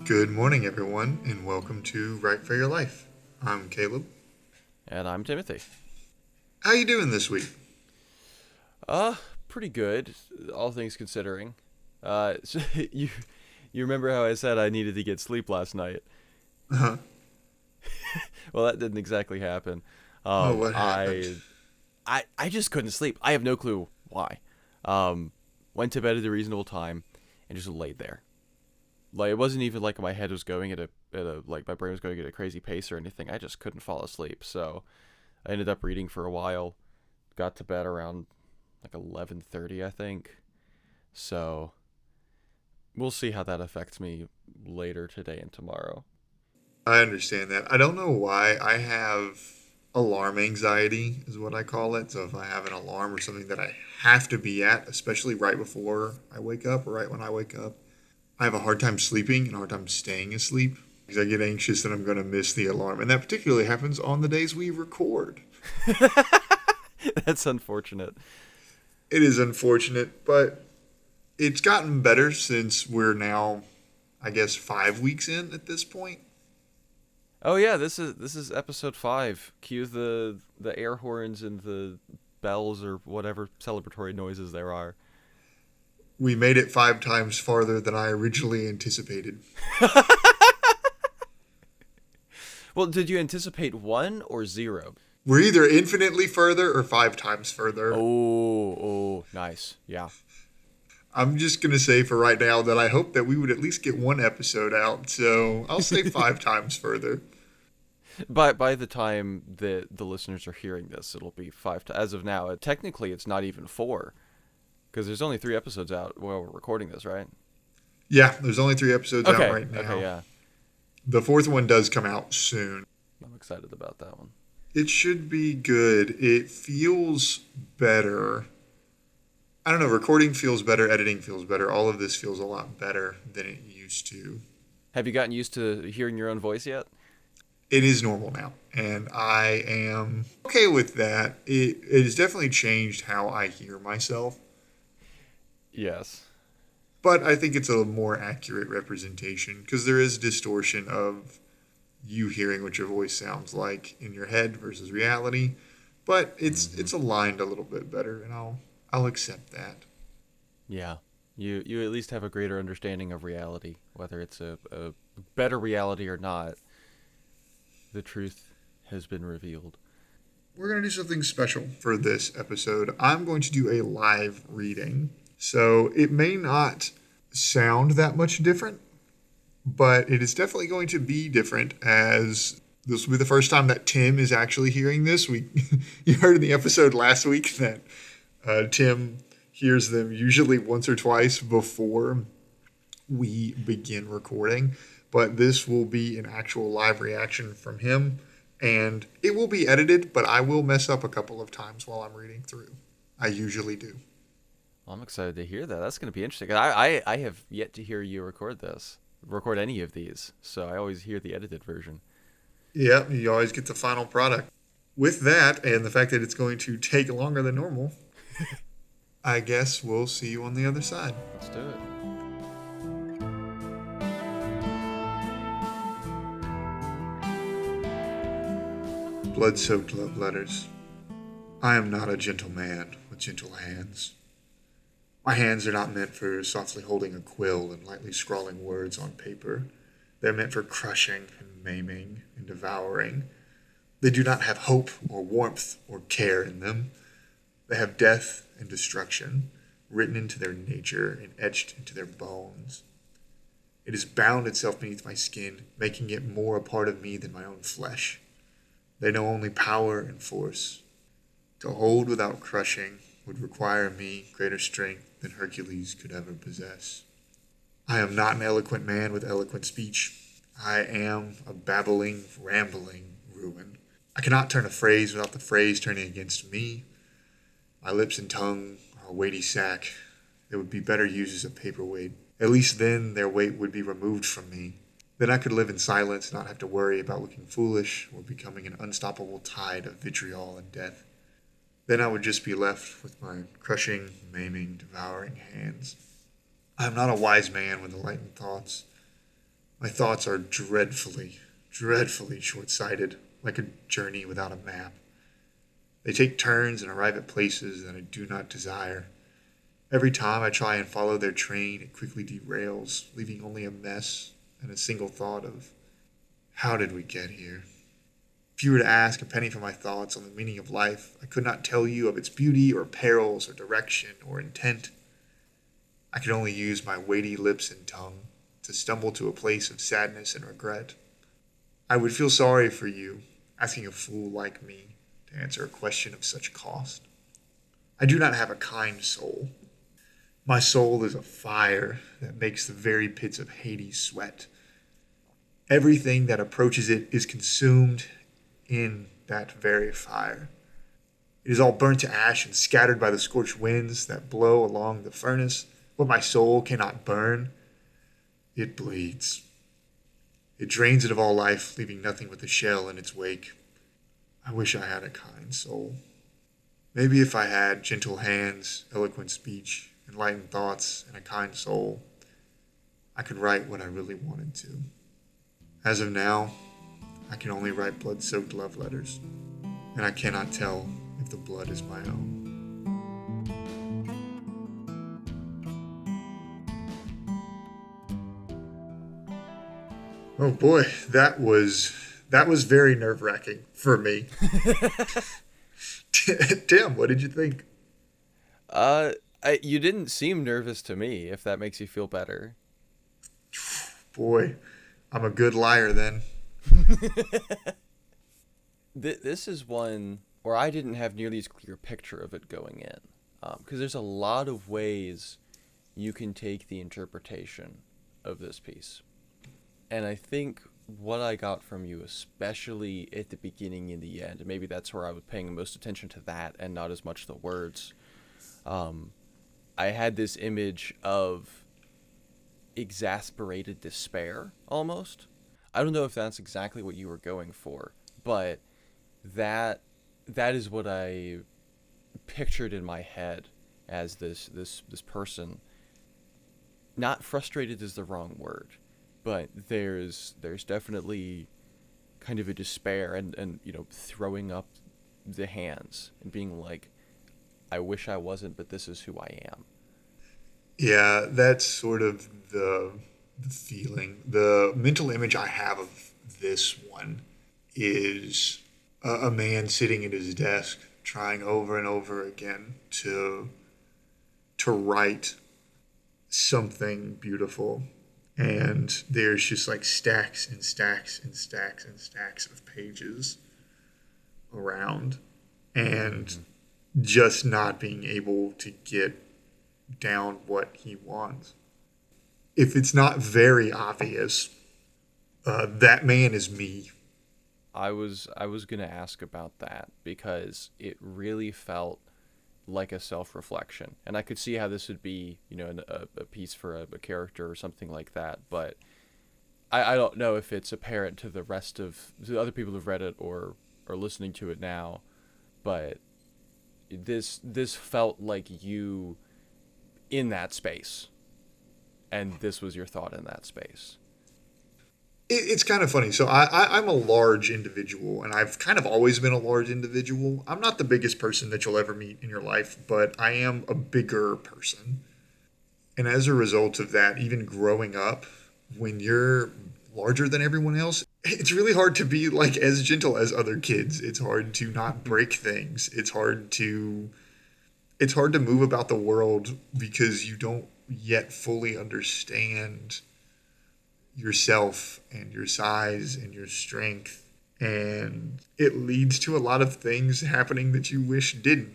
Good morning, everyone, and welcome to Write for Your Life. I'm Caleb. And I'm Timothy. How you doing this week? Pretty good, all things considering. So you remember how I said I needed to get sleep last night? Uh-huh. Well, that didn't exactly happen. Oh, Um, what happened? I I just couldn't sleep. I have no clue why. Um, Went to bed at a reasonable time and just laid there. Like it wasn't even like my head was going at a like my brain was going at a crazy pace or anything. I just couldn't fall asleep. So I ended up reading for a while. Got to bed around like 11:30, I think. So we'll see how that affects me later today and tomorrow. I understand that. I don't know why. I have alarm anxiety, is what I call it. So if I have an alarm or something that I have to be at, especially right before I wake up or right when I wake up, I have a hard time sleeping and a hard time staying asleep because I get anxious that I'm going to miss the alarm. And that particularly happens on the days we record. That's unfortunate. It is unfortunate, but it's gotten better since we're now, I guess, 5 weeks in at this point. Oh yeah, this is episode 5. Cue the air horns and the bells or whatever celebratory noises there are. We made it 5 times farther than I originally anticipated. Well, did you anticipate 1 or 0? We're either infinitely further or 5 times further. Oh, nice. Yeah. I'm just going to say for right now that I hope that we would at least get one episode out. So I'll say 5 times further. By the time that the listeners are hearing this, it'll be 5 as of now. Technically it's not even 4 because there's only 3 episodes out while we're recording this, right? Yeah, there's only 3 episodes out Okay. right Okay, now. yeah. The fourth one does come out soon. I'm excited about that one. It should be good. It feels better. I don't know, recording feels better, editing feels better. All of this feels a lot better than it used to. Have you gotten used to hearing your own voice yet? It is normal now, and I am okay with that. It has definitely changed how I hear myself, Yes. but I think it's a more accurate representation because there is distortion of you hearing what your voice sounds like in your head versus reality. But it's aligned a little bit better, and I'll accept that. Yeah. You at least have a greater understanding of reality, whether it's a better reality or not. The truth has been revealed. We're going to do something special for this episode. I'm going to do a live reading. So it may not sound that much different, but it is definitely going to be different as this will be the first time that Tim is actually hearing this. You heard in the episode last week that Tim hears them usually once or twice before we begin recording, but this will be an actual live reaction from him, and it will be edited, but I will mess up a couple of times while I'm reading through. I usually do. Well, I'm excited to hear that. That's going to be interesting. I have yet to hear you record any of these, so I always hear the edited version. Yep, you always get the final product. With that, and the fact that it's going to take longer than normal, I guess we'll see you on the other side. Let's do it. Blood-soaked love letters. I am not a gentle man with gentle hands. My hands are not meant for softly holding a quill and lightly scrawling words on paper. They're meant for crushing and maiming and devouring. They do not have hope or warmth or care in them. They have death and destruction written into their nature and etched into their bones. It has bound itself beneath my skin, making it more a part of me than my own flesh. They know only power and force. To hold without crushing would require me greater strength than Hercules could ever possess. I am not an eloquent man with eloquent speech. I am a babbling, rambling ruin. I cannot turn a phrase without the phrase turning against me. My lips and tongue are a weighty sack. They would be better used as a paperweight. At least then their weight would be removed from me. Then I could live in silence and not have to worry about looking foolish or becoming an unstoppable tide of vitriol and death. Then I would just be left with my crushing, maiming, devouring hands. I am not a wise man with enlightened thoughts. My thoughts are dreadfully, dreadfully short-sighted, like a journey without a map. They take turns and arrive at places that I do not desire. Every time I try and follow their train, it quickly derails, leaving only a mess and a single thought of, how did we get here? If you were to ask a penny for my thoughts on the meaning of life, I could not tell you of its beauty or perils or direction or intent. I could only use my weighty lips and tongue to stumble to a place of sadness and regret. I would feel sorry for you, asking a fool like me to answer a question of such cost. I do not have a kind soul. My soul is a fire that makes the very pits of Hades sweat. Everything that approaches it is consumed in that very fire. It is all burnt to ash and scattered by the scorched winds that blow along the furnace. What my soul cannot burn, it bleeds. It drains it of all life, leaving nothing but the shell in its wake. I wish I had a kind soul. Maybe if I had gentle hands, eloquent speech, enlightened thoughts, and a kind soul, I could write what I really wanted to. As of now, I can only write blood-soaked love letters, and I cannot tell if the blood is my own. Oh boy, that was very nerve-wracking for me. Tim, what did you think? You didn't seem nervous to me, if that makes you feel better. Boy, I'm a good liar then. This is one where I didn't have nearly as clear a picture of it going in. Because there's a lot of ways you can take the interpretation of this piece. And I think what I got from you, especially at the beginning and the end, and maybe that's where I was paying most attention to that and not as much the words, I had this image of exasperated despair, almost. I don't know if that's exactly what you were going for, but that is what I pictured in my head as this person. Not frustrated is the wrong word, but there's definitely kind of a despair and throwing up the hands and being like, I wish I wasn't, but this is who I am. Yeah, that's sort of the feeling. The mental image I have of this one is a man sitting at his desk trying over and over again to write something beautiful. And there's just like stacks and stacks and stacks and stacks of pages around. And just not being able to get down what he wants. If it's not very obvious, that man is me. I was gonna ask about that because it really felt like a self-reflection, and I could see how this would be, a piece for a character or something like that. But I don't know if it's apparent to the rest of the other people who've read it or are listening to it now, but this felt like you in that space, and this was your thought in that space. It's kind of funny. So I'm a large individual, and I've kind of always been a large individual. I'm not the biggest person that you'll ever meet in your life, but I am a bigger person. And as a result of that, even growing up, when you're larger than everyone else, it's really hard to be like as gentle as other kids. It's hard to not break things. It's hard to move about the world because you don't yet fully understand yourself and your size and your strength. And it leads to a lot of things happening that you wish didn't.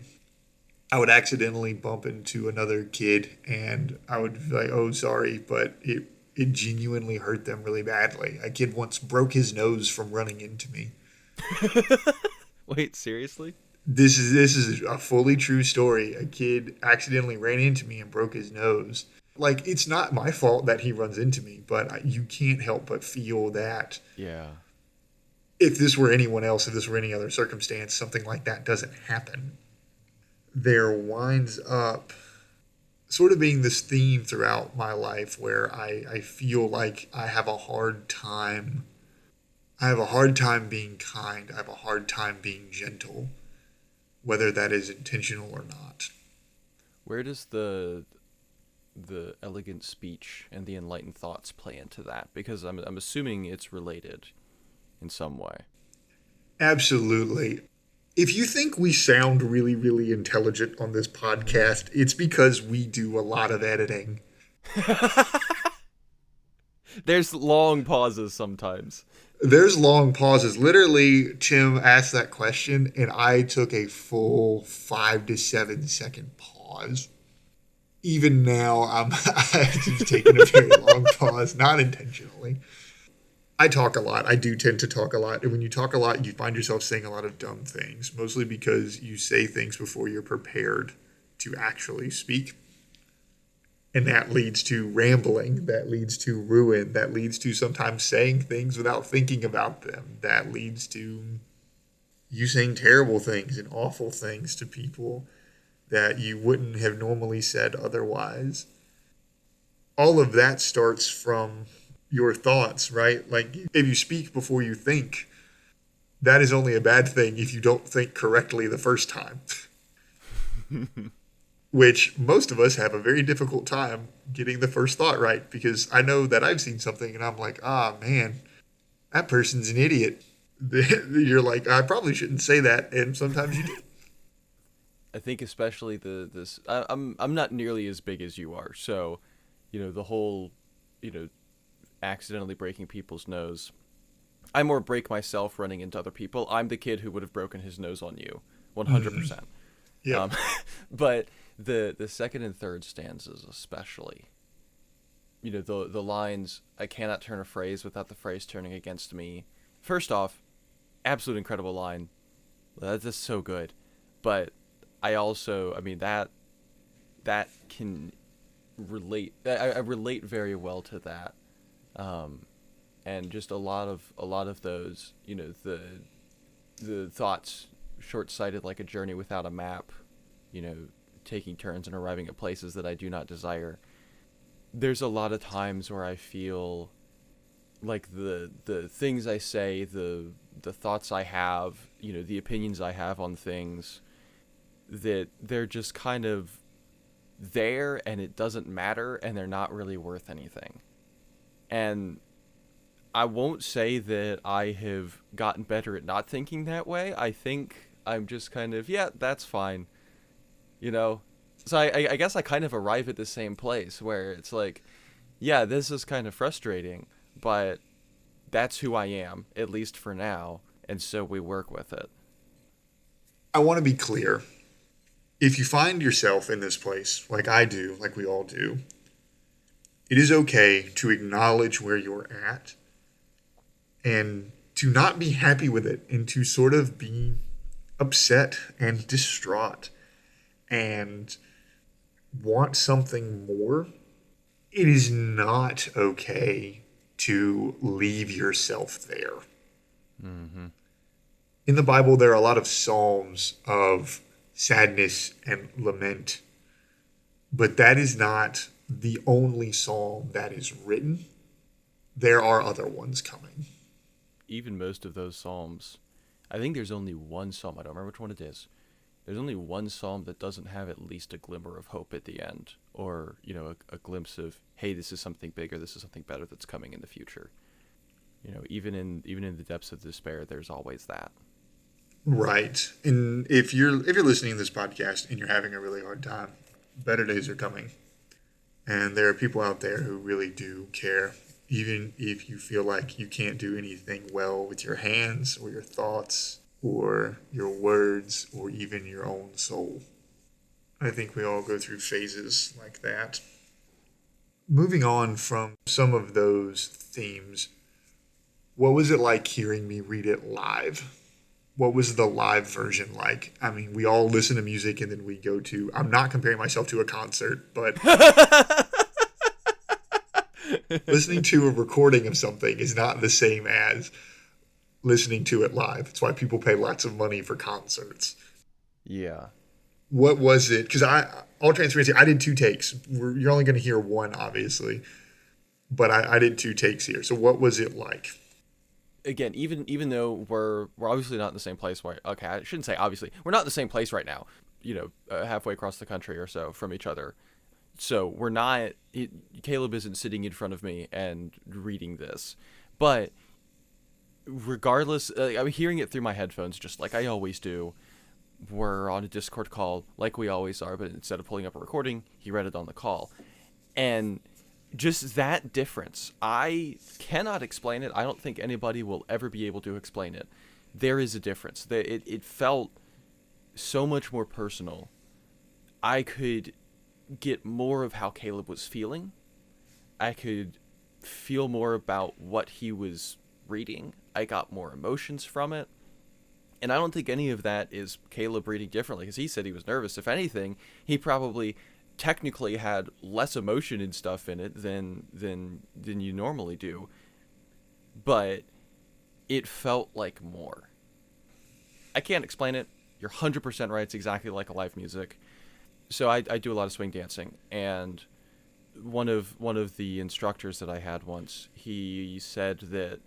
I would accidentally bump into another kid and I would be like, oh, sorry, but it genuinely hurt them really badly. A kid once broke his nose from running into me. Wait, seriously? This is a fully true story. A kid accidentally ran into me and broke his nose. Like, it's not my fault that he runs into me, but you can't help but feel that. Yeah. If this were anyone else, if this were any other circumstance, something like that doesn't happen. There winds up sort of being this theme throughout my life where I feel like I have a hard time. I have a hard time being kind. I have a hard time being gentle, whether that is intentional or not. Where does the elegant speech and the enlightened thoughts play into that? Because I'm assuming it's related in some way. Absolutely. If you think we sound really, really intelligent on this podcast, it's because we do a lot of editing. There's long pauses sometimes. There's long pauses. Literally, Tim asked that question, and I took a full 5 to 7 second pause. Even now, I've just taken a very long pause, not intentionally. I talk a lot. I do tend to talk a lot. And when you talk a lot, you find yourself saying a lot of dumb things, mostly because you say things before you're prepared to actually speak. And that leads to rambling. That leads to ruin. That leads to sometimes saying things without thinking about them. That leads to you saying terrible things and awful things to people that you wouldn't have normally said otherwise. All of that starts from your thoughts, right? Like if you speak before you think, that is only a bad thing if you don't think correctly the first time. Which most of us have a very difficult time getting the first thought right, because I know that I've seen something and I'm like, ah, man, that person's an idiot. You're like, I probably shouldn't say that, and sometimes you do. I think especially I'm not nearly as big as you are, so the whole accidentally breaking people's nose. I more break myself running into other people. I'm the kid who would have broken his nose on you, 100%. Yeah. But the second and third stanzas especially, the lines, I cannot turn a phrase without the phrase turning against me. First off, absolute incredible line. That's just so good. But I also, that can relate. I relate very well to that. And just a lot of those, the thoughts short-sighted like a journey without a map, taking turns and arriving at places that I do not desire. There's a lot of times where I feel like the things I say, the thoughts I have, the opinions I have on things, that they're just kind of there and it doesn't matter and they're not really worth anything. And I won't say that I have gotten better at not thinking that way. I think I'm just kind of, yeah, that's fine. So I guess I kind of arrive at the same place where it's like, yeah, this is kind of frustrating, but that's who I am, at least for now, and so we work with it. I want to be clear. If you find yourself in this place, like I do, like we all do, it is okay to acknowledge where you're at and to not be happy with it and to sort of be upset and distraught and want something more. It is not okay to leave yourself there. Mm-hmm. In the Bible, there are a lot of psalms of sadness and lament, but that is not the only psalm that is written. There are other ones coming. Even most of those psalms, I think there's only one psalm, I don't remember which one it is. There's only one psalm that doesn't have at least a glimmer of hope at the end, or a glimpse of, hey, this is something bigger, this is something better that's coming in the future. Even in the depths of despair, there's always that. Right. And if you're listening to this podcast and you're having a really hard time, better days are coming. And there are people out there who really do care, even if you feel like you can't do anything well with your hands or your thoughts or your words or even your own soul. I think we all go through phases like that. Moving on from some of those themes, what was it like hearing me read it live? What was the live version like? I mean, we all listen to music and then we go to, I'm not comparing myself to a concert, but listening to a recording of something is not the same as listening to it live. It's why people pay lots of money for concerts. Yeah. What was it? Because all transparency, I did two takes. You're only going to hear one, obviously, but I did two takes here. So what was it like? Again, even though we're obviously not in the same place. Okay, I shouldn't say obviously. We're not in the same place right now. Halfway across the country or so from each other. So we're not. Caleb isn't sitting in front of me and reading this, but regardless, I'm hearing it through my headphones, just like I always do. We're on a Discord call, like we always are, but instead of pulling up a recording, he read it on the call, and just that difference, I cannot explain it. I don't think anybody will ever be able to explain it. There is a difference. It felt so much more personal. I could get more of how Caleb was feeling. I could feel more about what he was reading. I got more emotions from it. And I don't think any of that is Caleb reading differently, because he said he was nervous. If anything, he probably technically had less emotion and stuff in it than you normally do. But it felt like more. I can't explain it. You're 100% right. It's exactly like a live music. So I do a lot of swing dancing, and one of the instructors that I had once, he said that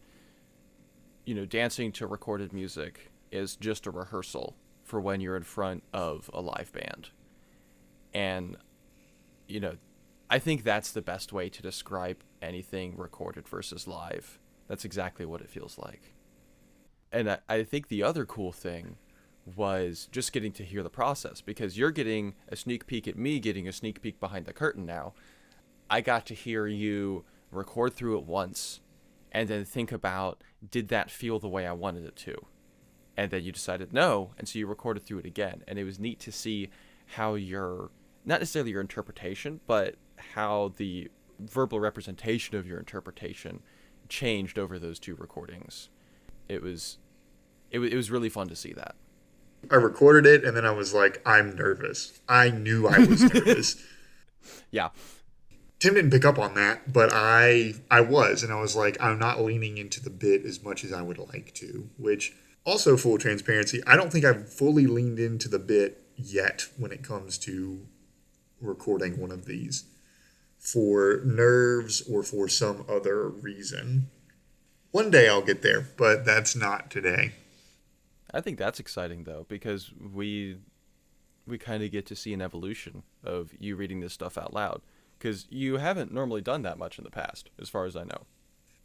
dancing to recorded music is just a rehearsal for when you're in front of a live band. And I think that's the best way to describe anything recorded versus live. That's exactly what it feels like. And I think the other cool thing was just getting to hear the process, because you're getting a sneak peek at me getting a sneak peek behind the curtain now. I got to hear you record through it once and then think about, did that feel the way I wanted it to? And then you decided no, and so you recorded through it again. And it was neat to see how not necessarily your interpretation, but how the verbal representation of your interpretation changed over those two recordings. It was really fun to see that. I recorded it, and then I was like, I'm nervous. I knew I was nervous. Yeah. Tim didn't pick up on that, but I was, and I was like, I'm not leaning into the bit as much as I would like to, which, also full transparency, I don't think I've fully leaned into the bit yet when it comes to recording one of these for nerves or for some other reason. One day I'll get there, but that's not today. I think that's exciting, though, because we kind of get to see an evolution of you reading this stuff out loud, because you haven't normally done that much in the past, as far as I know.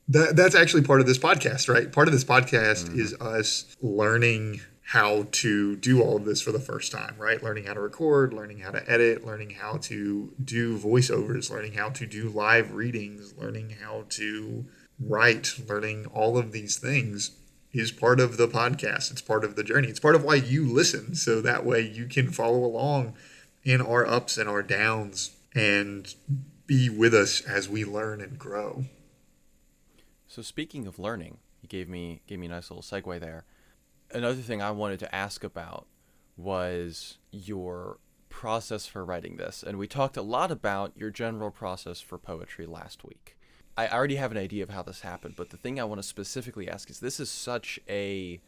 That's actually part of this podcast, right? Part of this podcast is us learning how to do all of this for the first time, right? Learning how to record, learning how to edit, learning how to do voiceovers, learning how to do live readings, learning how to write, learning all of these things is part of the podcast. It's part of the journey. It's part of why you listen, so that way you can follow along in our ups and our downs and be with us as we learn and grow. So speaking of learning, you gave me a nice little segue there. Another thing I wanted to ask about was your process for writing this. And we talked a lot about your general process for poetry last week. I already have an idea of how this happened, but the thing I want to specifically ask is, this is such a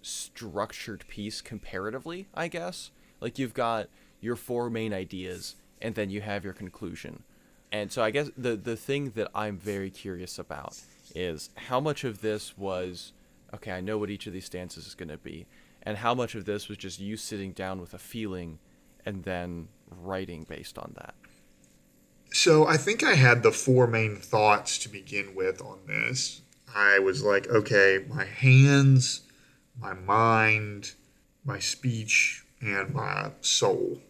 structured piece comparatively, I guess. Like, you've got your four main ideas, and then you have your conclusion. And so I guess the thing that I'm very curious about is how much of this was, okay, I know what each of these stanzas is going to be, and how much of this was just you sitting down with a feeling and then writing based on that. So I think I had the four main thoughts to begin with on this. I was like, okay, my hands, my mind, my speech, and my soul.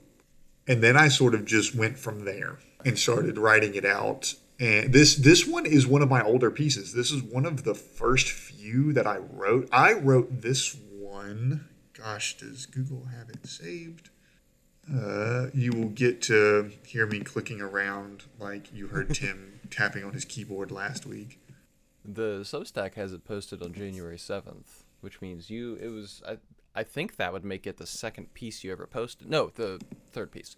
And then I sort of just went from there and started writing it out. And this one is one of my older pieces. This is one of the first few that I wrote. I wrote this one. Gosh, does Google have it saved? You will get to hear me clicking around like you heard Tim tapping on his keyboard last week. The Substack has it posted on January 7th, which means I think that would make it the second piece you ever posted. No, the third piece.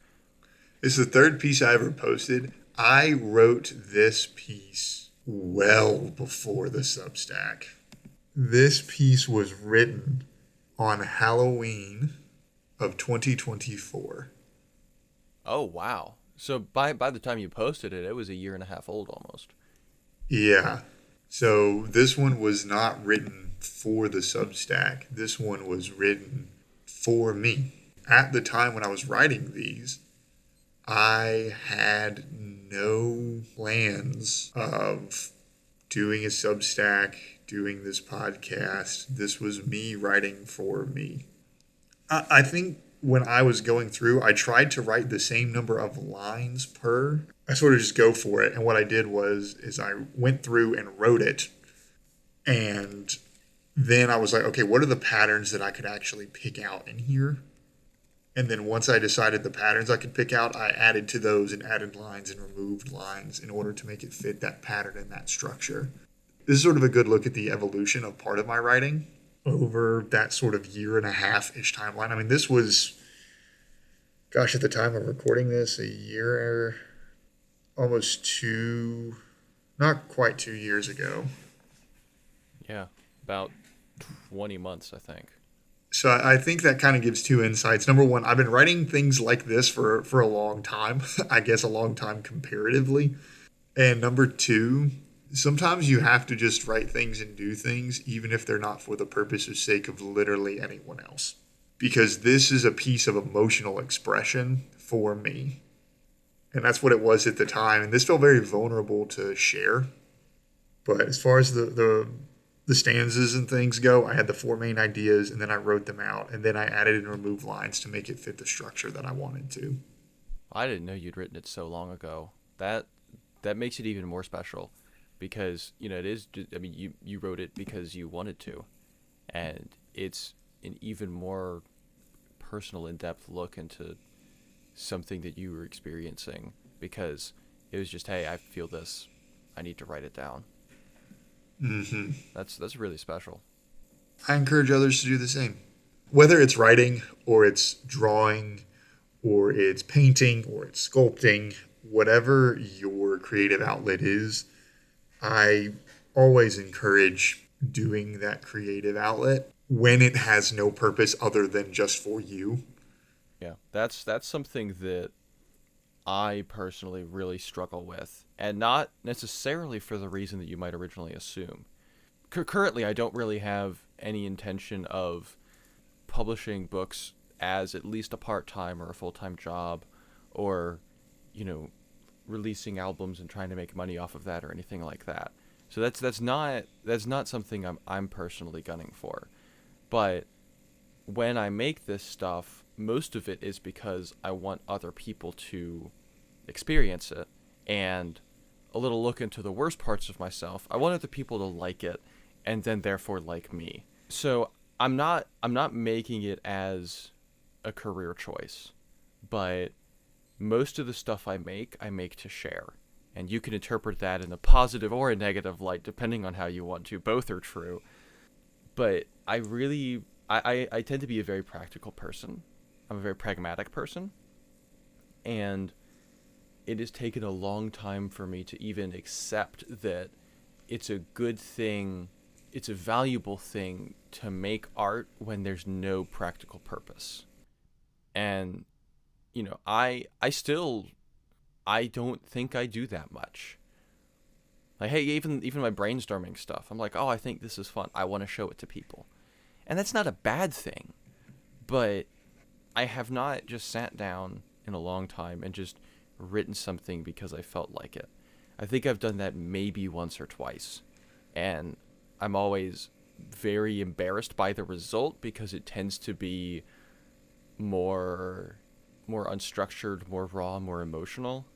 It's the third piece I ever posted. I wrote this piece well before the Substack. This piece was written on Halloween of 2024. Oh wow. So by the time you posted it, it was a year and a half old almost. Yeah. So this one was not written for the Substack. This one was written for me. At the time when I was writing these, I had no plans of doing a Substack, doing this podcast. This was me writing for me. I think when I was going through, I tried to write the same number of lines per. I sort of just go for it. And what I did is I went through and wrote it. And then I was like, okay, what are the patterns that I could actually pick out in here? And then once I decided the patterns I could pick out, I added to those and added lines and removed lines in order to make it fit that pattern and that structure. This is sort of a good look at the evolution of part of my writing over that sort of year and a half-ish timeline. I mean, this was, gosh, at the time of recording this, a year, almost two, not quite 2 years ago. Yeah, about 20 months, I think. So I think that kind of gives two insights. Number one, I've been writing things like this for a long time, I guess a long time comparatively. And number two, sometimes you have to just write things and do things, even if they're not for the purpose or sake of literally anyone else. Because this is a piece of emotional expression for me. And that's what it was at the time. And this felt very vulnerable to share. But as far as the stanzas and things go, I had the four main ideas, and then I wrote them out, and then I added and removed lines to make it fit the structure that I wanted to. I didn't know you'd written it so long ago. That makes it even more special, because it is. I mean, you wrote it because you wanted to, and it's an even more personal, in-depth look into something that you were experiencing, because it was just, hey, I feel this, I need to write it down. Mm-hmm. That's really special. I encourage others to do the same. Whether it's writing or it's drawing or it's painting or it's sculpting, whatever your creative outlet is, I always encourage doing that creative outlet when it has no purpose other than just for you. Yeah, that's something that I personally really struggle with, and not necessarily for the reason that you might originally assume. Currently, I don't really have any intention of publishing books as at least a part-time or a full-time job, or, releasing albums and trying to make money off of that or anything like that. So that's not something I'm personally gunning for. But when I make this stuff, most of it is because I want other people to experience it, and a little look into the worst parts of myself. I want other people to like it, and then therefore like me. So I'm not making it as a career choice, but most of the stuff I make to share. And you can interpret that in a positive or a negative light, depending on how you want to. Both are true. But I tend to be a very practical person. I'm a very pragmatic person. And it has taken a long time for me to even accept that it's a good thing, it's a valuable thing to make art when there's no practical purpose. And, I don't think I do that much. Like, hey, even my brainstorming stuff, I'm like, oh, I think this is fun. I want to show it to people. And that's not a bad thing. But I have not just sat down in a long time and just written something because I felt like it. I think I've done that maybe once or twice. And I'm always very embarrassed by the result, because it tends to be more unstructured, more raw, more emotional.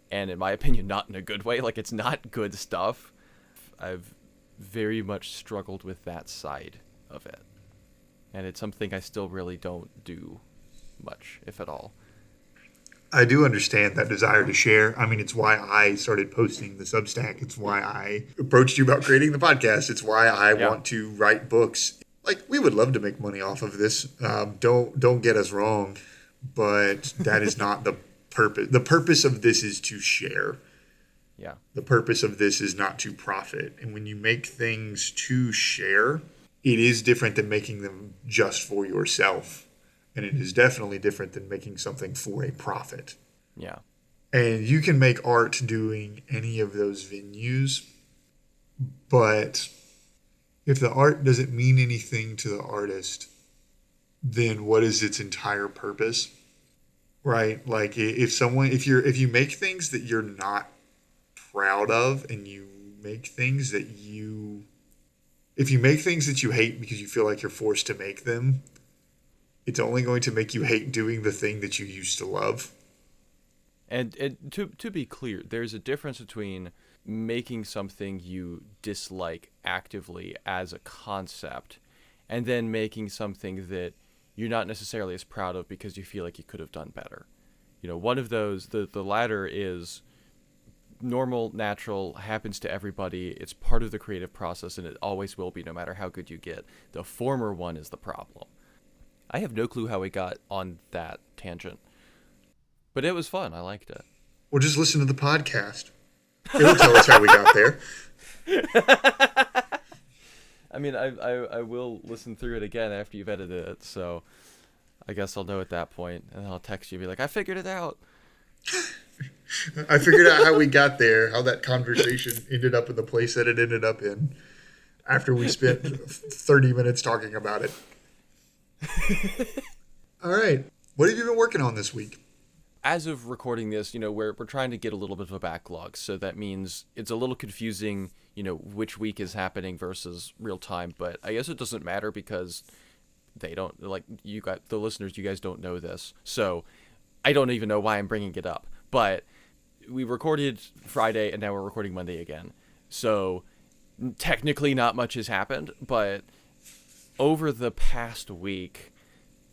And in my opinion, not in a good way. Like, it's not good stuff. I've very much struggled with that side of it. And it's something I still really don't do much, if at all. I do understand that desire to share. I mean, it's why I started posting the Substack. It's why I approached you about creating the podcast. It's why I want to write books. Like, we would love to make money off of this. Don't get us wrong, but that is not the purpose. The purpose of this is to share. Yeah. The purpose of this is not to profit. And when you make things to share, it is different than making them just for yourself. and it is definitely different than making something for a profit. Yeah. And you can make art doing any of those venues, but if the art doesn't mean anything to the artist, then what is its entire purpose? Right? Like if you make things that you're not proud of, and you make things that you if you make things that you hate because you feel like you're forced to make them, it's only going to make you hate doing the thing that you used to love. And to be clear, there's a difference between making something you dislike actively as a concept and then making something that you're not necessarily as proud of because you feel like you could have done better. One of those, the latter is normal, natural, happens to everybody. It's part of the creative process, and it always will be, no matter how good you get. The former one is the problem. I have no clue how we got on that tangent, but it was fun. I liked it. Well, just listen to the podcast. It'll tell us how we got there. I mean, I will listen through it again after you've edited it, so I guess I'll know at that point, and I'll text you and be like, I figured it out. I figured out how we got there, how that conversation ended up in the place that it ended up in after we spent 30 minutes talking about it. All right. What have you been working on this week? As of recording this, we're trying to get a little bit of a backlog, so that means it's a little confusing, which week is happening versus real time, but I guess it doesn't matter because they don't, you got the listeners, you guys don't know this, so I don't even know why I'm bringing it up, but we recorded Friday and now we're recording Monday again, so technically not much has happened, but over the past week,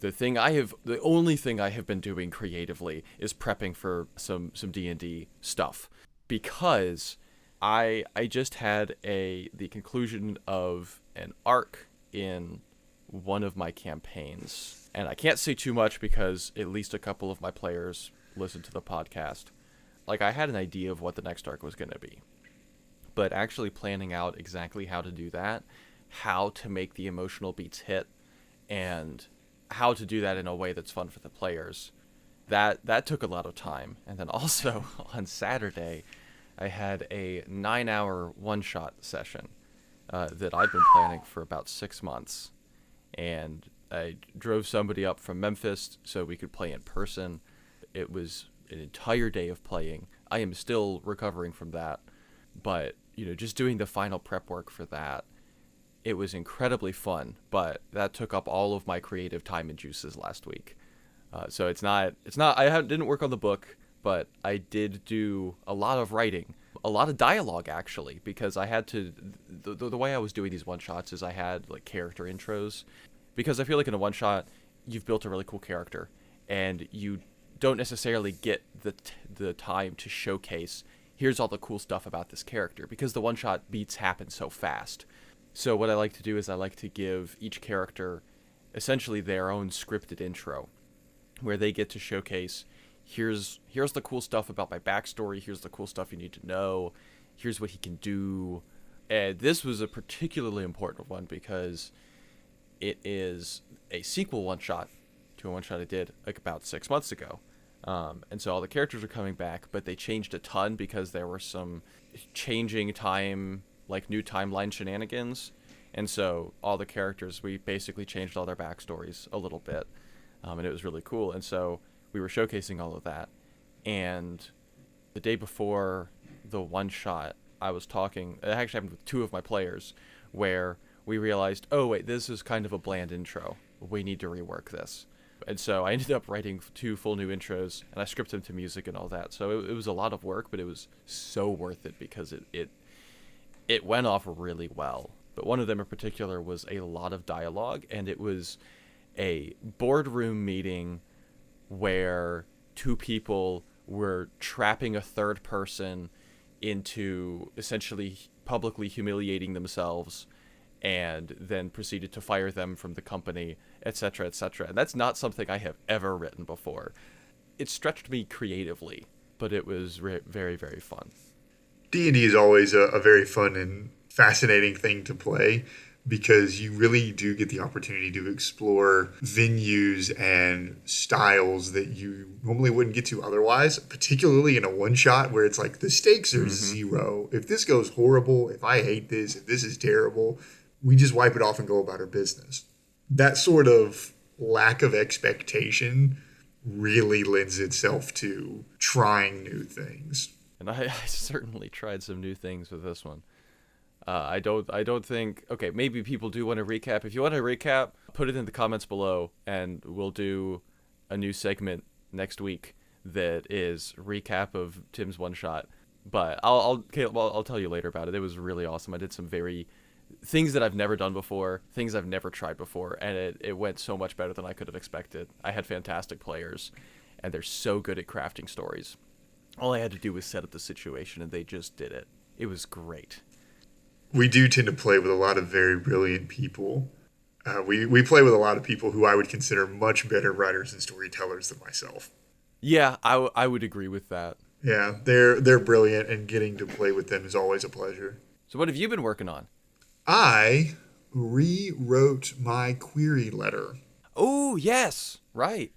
the only thing I have been doing creatively is prepping for some D&D stuff, because I just had the conclusion of an arc in one of my campaigns, and I can't say too much because at least a couple of my players listen to the podcast. I had an idea of what the next arc was going to be, but actually planning out exactly how to do that, how to make the emotional beats hit, and how to do that in a way that's fun for the players, that took a lot of time. And then also on Saturday, I had a 9-hour one-shot session that I've been planning for about 6 months, and I drove somebody up from Memphis so we could play in person. It was an entire day of playing. I am still recovering from that, but just doing the final prep work for that, it was incredibly fun, but that took up all of my creative time and juices last week. So it's not. Didn't work on the book, but I did do a lot of writing, a lot of dialogue actually, because I had to. The way I was doing these one shots is I had character intros, because I feel like in a one shot you've built a really cool character, and you don't necessarily get the time to showcase here's all the cool stuff about this character, because the one shot beats happen so fast. So what I like to do is I like to give each character essentially their own scripted intro, where they get to showcase, here's the cool stuff about my backstory, here's the cool stuff you need to know, here's what he can do. And this was a particularly important one because it is a sequel one-shot to a one-shot I did about 6 months ago. And so all the characters are coming back, but they changed a ton because there were some changing time, new timeline shenanigans, and so all the characters, we basically changed all their backstories a little bit, and it was really cool. And so we were showcasing all of that, and the day before the one shot, I was talking, it actually happened with 2 of my players, where we realized, oh wait, this is kind of a bland intro, we need to rework this. And so I ended up writing 2 full new intros, and I scripted them to music and all that, so it was a lot of work, but it was so worth it because it went off really well. But one of them in particular was a lot of dialogue, and it was a boardroom meeting where 2 people were trapping a third person into essentially publicly humiliating themselves, and then proceeded to fire them from the company, etc., etc. And that's not something I have ever written before. It stretched me creatively, but it was very, very fun. D&D is always a very fun and fascinating thing to play. because you really do get the opportunity to explore venues and styles that you normally wouldn't get to otherwise, particularly in a one-shot where it's like the stakes are zero. If this goes horrible, if I hate this, if this is terrible, we just wipe it off and go about our business. That sort of lack of expectation really lends itself to trying new things. And I certainly tried some new things with this one. I don't think. Okay, maybe people do want to recap. If you want to recap, put it in the comments below, and we'll do a new segment next week that is recap of Tim's one shot. But I'll tell you later about it. It was really awesome. I did some things that I've never done before, things I've never tried before, and it went so much better than I could have expected. I had fantastic players, and they're so good at crafting stories. All I had to do was set up the situation, and they just did it. It was great. We do tend to play with a lot of very brilliant people. We play with a lot of people who I would consider much better writers and storytellers than myself. Yeah, I would agree with that. Yeah, they're brilliant, and getting to play with them is always a pleasure. So what have you been working on? I rewrote my query letter. Oh, yes, right.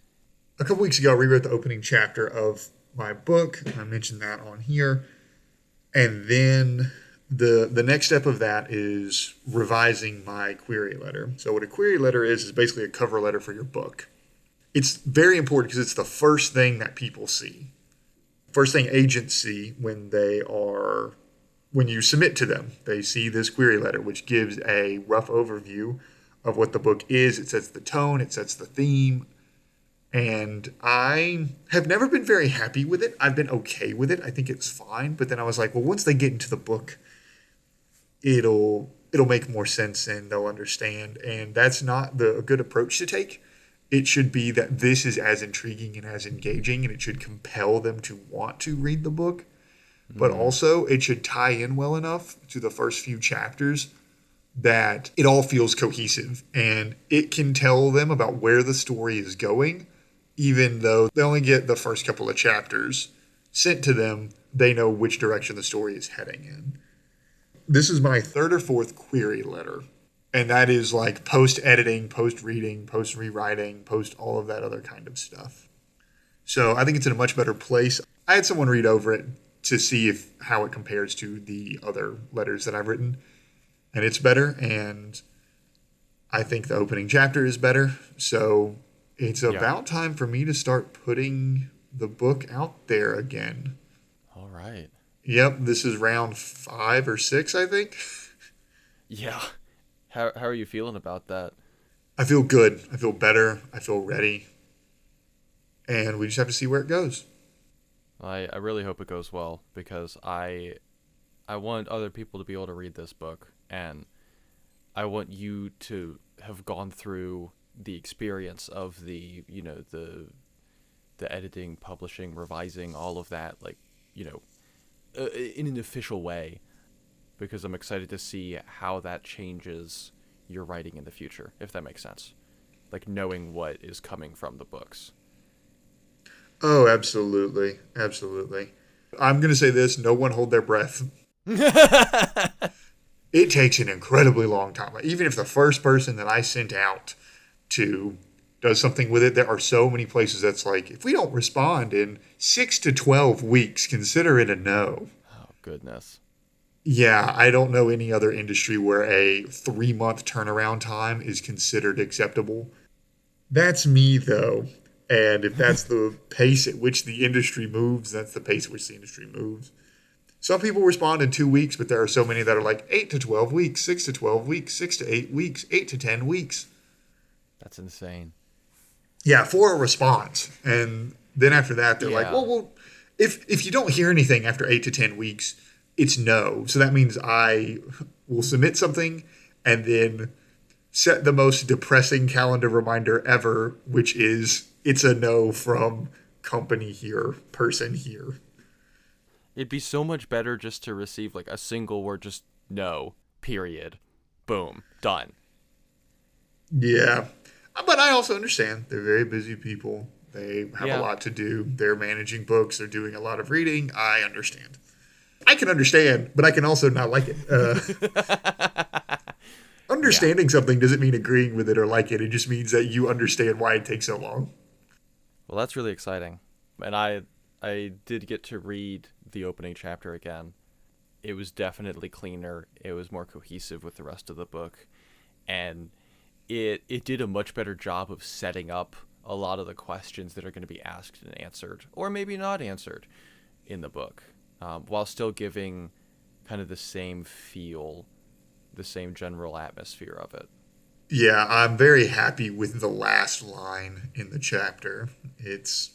A couple weeks ago, I rewrote the opening chapter of my book. I mentioned that on here. And then the next step of that is revising my query letter. So what a query letter is basically a cover letter for your book. It's very important because it's the first thing that people see. First thing agents see when you submit to them. They see this query letter, which gives a rough overview of what the book is. It sets the tone, it sets the theme. And I have never been very happy with it. I've been okay with it. I think it's fine. But then I was like, well, once they get into the book, it'll make more sense and they'll understand. And that's not a good approach to take. It should be that this is as intriguing and as engaging, and it should compel them to want to read the book. But also, it should tie in well enough to the first few chapters that it all feels cohesive. And it can tell them about where the story is going, even though they only get the first couple of chapters sent to them. They know which direction the story is heading in. This is my third or fourth query letter. And that is like post-editing, post-reading, post-rewriting, post all of that other kind of stuff. So I think it's in a much better place. I had someone read over it to see how it compares to the other letters that I've written. And it's better. And I think the opening chapter is better. So it's about time for me to start putting the book out there again. All right. Yep, this is round 5 or 6, I think. Yeah. How are you feeling about that? I feel good. I feel better. I feel ready. And we just have to see where it goes. I really hope it goes well, because I want other people to be able to read this book, and I want you to have gone through the experience of the editing, publishing, revising, all of that, in an official way, because I'm excited to see how that changes your writing in the future, if that makes sense. Like knowing what is coming from the books. Oh, absolutely. Absolutely. I'm going to say this, no one hold their breath. It takes an incredibly long time. Even if the first person that I sent out to does something with it, there are so many places that's like, if we don't respond in 6 to 12 weeks, consider it a no. Oh, goodness. Yeah, I don't know any other industry where a 3-month turnaround time is considered acceptable. That's me, though. And if that's the pace at which the industry moves, that's the pace at which the industry moves. Some people respond in 2 weeks, but there are so many that are like 8 to 12 weeks, 6 to 12 weeks, 6 to 8 weeks, 8 to 10 weeks. That's insane. Yeah, for a response. And then after that, they're like, well, if you don't hear anything after 8 to 10 weeks, it's no. So that means I will submit something and then set the most depressing calendar reminder ever, which is it's a no from company here, person here. It'd be so much better just to receive like a single word, just no, period, boom, done. Yeah. But I also understand they're very busy people. They have a lot to do. They're managing books. They're doing a lot of reading. I understand. I can understand, but I can also not like it. Yeah. Understanding something doesn't mean agreeing with it or like it. It just means that you understand why it takes so long. Well, that's really exciting. And I did get to read the opening chapter again. It was definitely cleaner. It was more cohesive with the rest of the book, and it did a much better job of setting up a lot of the questions that are going to be asked and answered, or maybe not answered, in the book, while still giving kind of the same feel, the same general atmosphere of it. Yeah, I'm very happy with the last line in the chapter. It's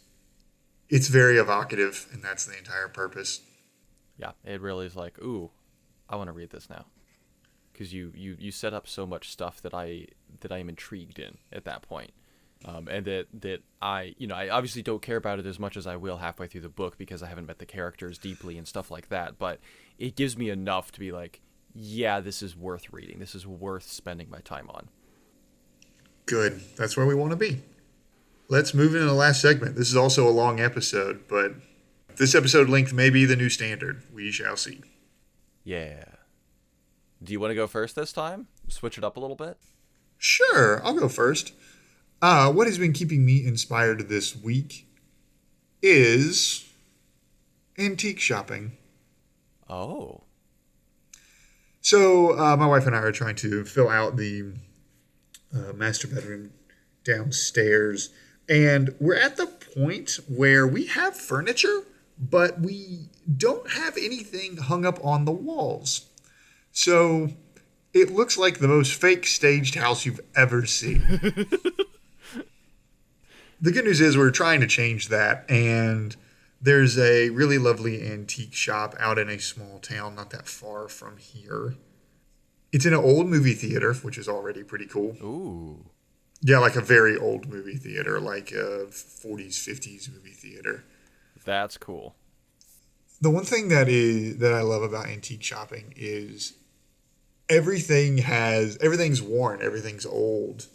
very evocative, and that's the entire purpose. Yeah, it really is like, ooh, I want to read this now, because you set up so much stuff that I am intrigued in at that point. And that I obviously don't care about it as much as I will halfway through the book because I haven't met the characters deeply and stuff like that. But it gives me enough to be like, yeah, this is worth reading. This is worth spending my time on. Good. That's where we want to be. Let's move into the last segment. This is also a long episode, but this episode length may be the new standard. We shall see. Yeah. Do you want to go first this time? Switch it up a little bit. Sure, I'll go first. What has been keeping me inspired this week is antique shopping. Oh. So, my wife and I are trying to fill out the master bedroom downstairs, and we're at the point where we have furniture, but we don't have anything hung up on the walls. So, it looks like the most fake staged house you've ever seen. The good news is we're trying to change that, and there's a really lovely antique shop out in a small town not that far from here. It's in an old movie theater, which is already pretty cool. Ooh. Yeah, like a very old movie theater, like a 40s, 50s movie theater. That's cool. The one thing that I love about antique shopping is everything's worn, everything's old.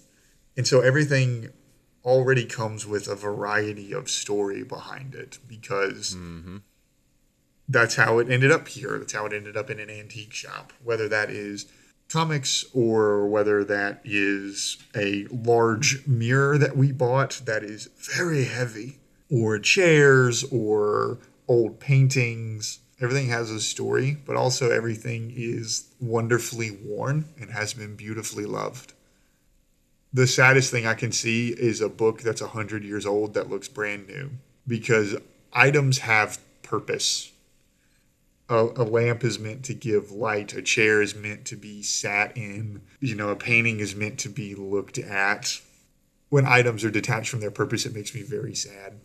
And so everything already comes with a variety of story behind it because Mm-hmm. that's how it ended up here. That's how it ended up in an antique shop, whether that is comics or whether that is a large mirror that we bought that is very heavy, or chairs or old paintings. Everything has a story, but also everything is wonderfully worn and has been beautifully loved. The saddest thing I can see is a book that's 100 years old that looks brand new because items have purpose. A lamp is meant to give light. A chair is meant to be sat in. A painting is meant to be looked at. When items are detached from their purpose, it makes me very sad.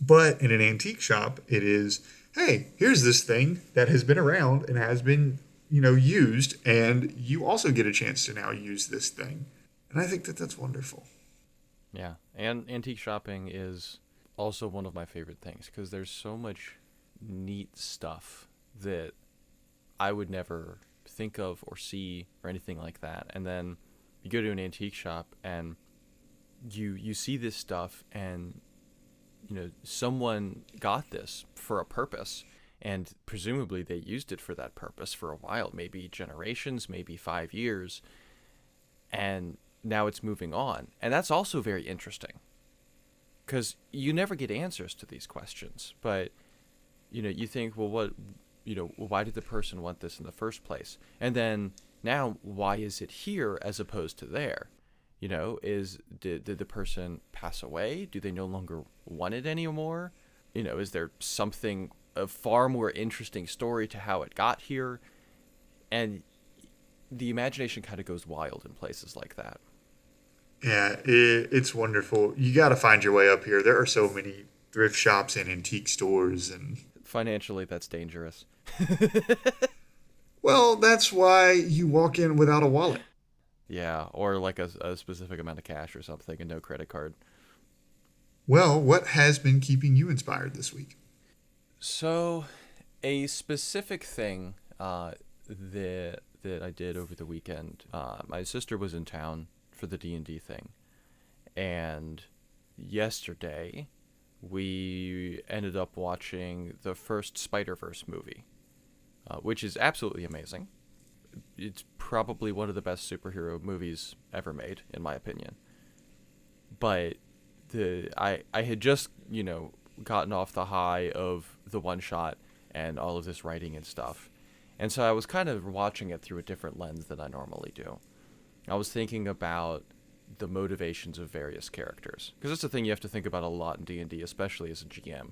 But in an antique shop, it is, hey, here's this thing that has been around and has been, used, and you also get a chance to now use this thing. And I think that that's wonderful. Yeah. And antique shopping is also one of my favorite things because there's so much neat stuff that I would never think of or see or anything like that. And then you go to an antique shop and you see this stuff and someone got this for a purpose and presumably they used it for that purpose for a while, maybe generations, maybe 5 years, and now it's moving on. And that's also very interesting because you never get answers to these questions, but you think, well, why did the person want this in the first place? And then now, why is it here as opposed to there? Did the person pass away? Do they no longer want it anymore? Is there something, a far more interesting story to how it got here? And the imagination kind of goes wild in places like that. Yeah, it's wonderful. You got to find your way up here. There are so many thrift shops and antique stores, and Financially, that's dangerous. well, that's why you walk in without a wallet. Yeah, or like a specific amount of cash or something and no credit card. Well, what has been keeping you inspired this week? So, a specific thing that I did over the weekend. My sister was in town for the DnD thing, and yesterday we ended up watching the first Spider-Verse movie, which is absolutely amazing. it's probably one of the best superhero movies ever made, in my opinion. But I had just, gotten off the high of the one shot and all of this writing and stuff. And so I was kind of watching it through a different lens than I normally do. I was thinking about the motivations of various characters, because that's the thing you have to think about a lot in D&D, especially as a GM.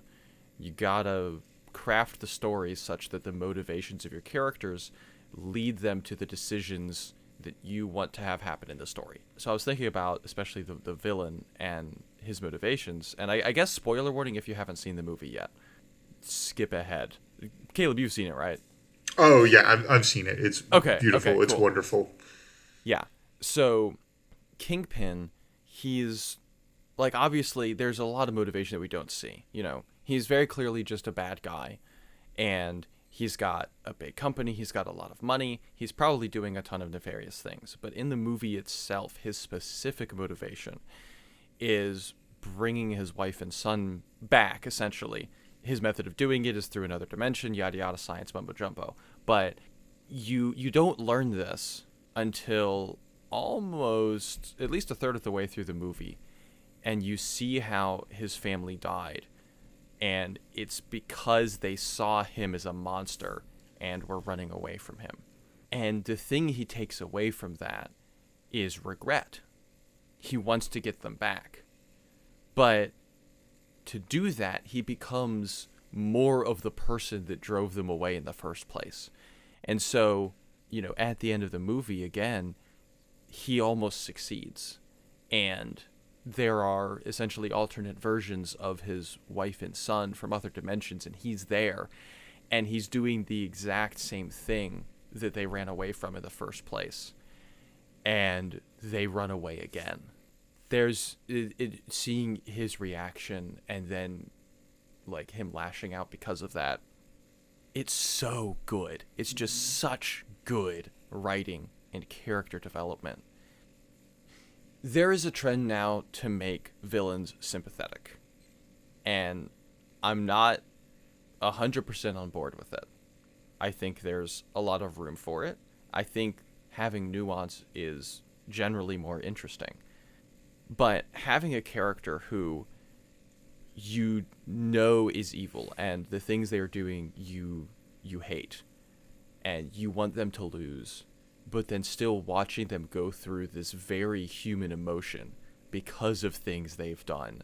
You gotta craft the stories such that the motivations of your characters lead them to the decisions that you want to have happen in the story. So I was thinking about especially the villain and his motivations, and I guess spoiler warning if you haven't seen the movie yet. Skip ahead. Caleb, you've seen it, right? Oh yeah, I've seen it. It's beautiful. Okay, It's cool. wonderful. Yeah. So Kingpin, he's like, obviously there's a lot of motivation that we don't see. He's very clearly just a bad guy, and he's got a big company, he's got a lot of money, he's probably doing a ton of nefarious things. But in the movie itself, his specific motivation is bringing his wife and son back, essentially. His method of doing it is through another dimension, yada yada, science mumbo jumbo. But you don't learn this until almost at least a third of the way through the movie, and you see how his family died. And it's because they saw him as a monster and were running away from him. And the thing he takes away from that is regret. He wants to get them back. But to do that, he becomes more of the person that drove them away in the first place. And so, at the end of the movie, again, he almost succeeds. And there are essentially alternate versions of his wife and son from other dimensions, and he's there, and he's doing the exact same thing that they ran away from in the first place, and they run away again. There's seeing his reaction, and then like him lashing out because of that. It's so good. It's just such good writing and character development. There is a trend now to make villains sympathetic, and I'm not 100% on board with it. I think there's a lot of room for it. I think having nuance is generally more interesting. But having a character who is evil, and the things they are doing you hate, and you want them to lose, but then still watching them go through this very human emotion because of things they've done,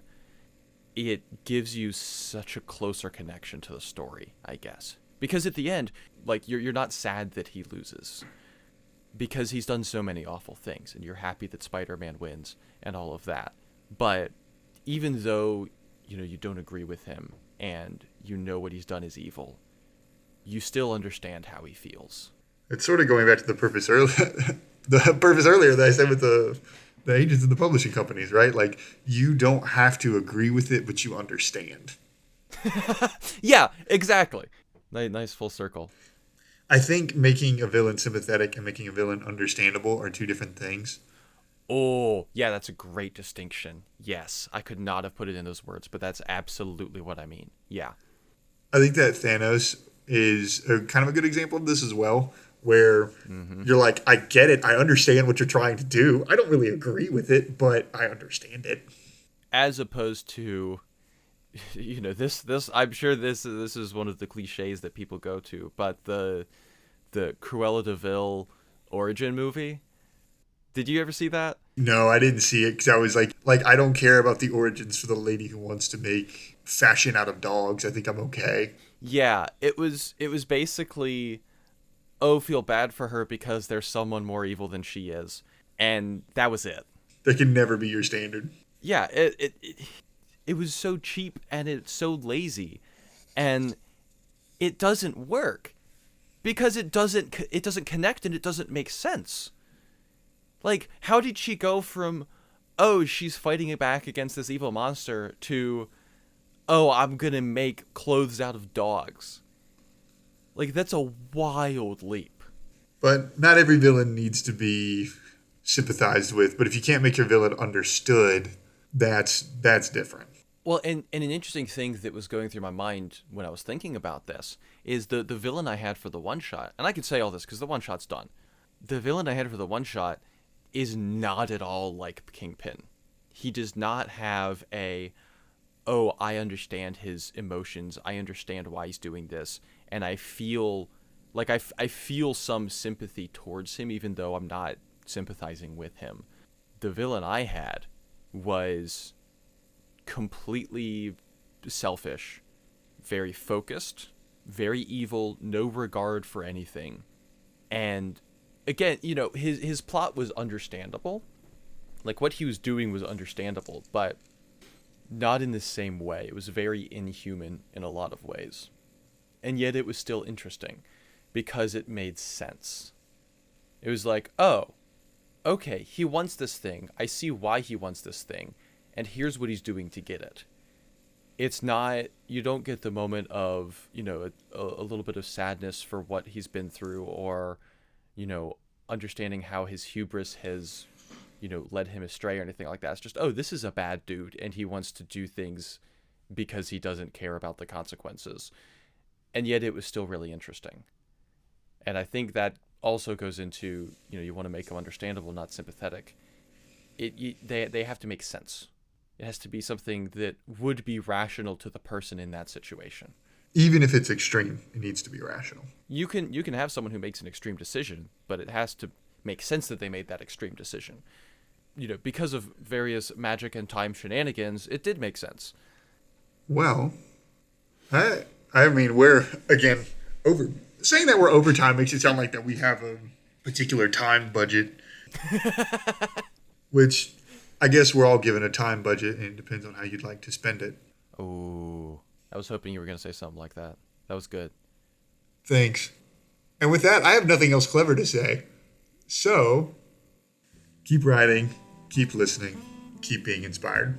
it gives you such a closer connection to the story, I guess. Because at the end, like, you're not sad that he loses, because he's done so many awful things, and you're happy that Spider-Man wins and all of that. But even though, you don't agree with him, and what he's done is evil, you still understand how he feels. It's sort of going back to the purpose earlier, the purpose earlier that I said with the agents and the publishing companies, right? Like, you don't have to agree with it, but you understand. Yeah, exactly. Nice full circle. I think making a villain sympathetic and making a villain understandable are two different things. Oh, yeah, that's a great distinction. Yes, I could not have put it in those words, but that's absolutely what I mean. Yeah. I think that Thanos is kind of a good example of this as well, where you're like, I get it. I understand what you're trying to do. I don't really agree with it, but I understand it. As opposed to, this I'm sure this is one of the cliches that people go to, but the Cruella de Vil origin movie. Did you ever see that? No, I didn't see it because I was like I don't care about the origins for the lady who wants to make fashion out of dogs. I think I'm okay. Yeah, it was basically, feel bad for her because there's someone more evil than she is, and that was it. That can never be your standard. Yeah, it was so cheap, and it's so lazy, and it doesn't work because it doesn't connect, and it doesn't make sense. Like, how did she go from, she's fighting back against this evil monster, to, I'm gonna make clothes out of dogs? Like, that's a wild leap. But not every villain needs to be sympathized with. But if you can't make your villain understood, that's different. Well, and an interesting thing that was going through my mind when I was thinking about this is the villain I had for the one-shot. And I can say all this because the one-shot's done. the villain I had for the one shot is not at all like Kingpin. He does not have oh, I understand his emotions. I understand why he's doing this. And I feel like I feel some sympathy towards him, even though I'm not sympathizing with him. The villain I had was completely selfish, very focused, very evil, no regard for anything. And again, his plot was understandable. Like, what he was doing was understandable, but not in the same way. It was very inhuman in a lot of ways. And yet it was still interesting because it made sense. It was like, oh, okay, he wants this thing. I see why he wants this thing. And here's what he's doing to get it. It's not, you don't get the moment of, a little bit of sadness for what he's been through, or, understanding how his hubris has, led him astray or anything like that. It's just, oh, this is a bad dude and he wants to do things because he doesn't care about the consequences. And yet it was still really interesting. And I think that also goes into, you want to make them understandable, not sympathetic. They have to make sense. It has to be something that would be rational to the person in that situation. Even if it's extreme, it needs to be rational. You can have someone who makes an extreme decision, but it has to make sense that they made that extreme decision. Because of various magic and time shenanigans, it did make sense. Well, I mean, we're, again, saying that we're overtime makes it sound like that we have a particular time budget, which I guess we're all given a time budget, and it depends on how you'd like to spend it. Oh, I was hoping you were going to say something like that. That was good. Thanks. And with that, I have nothing else clever to say. So, keep writing, keep listening, keep being inspired.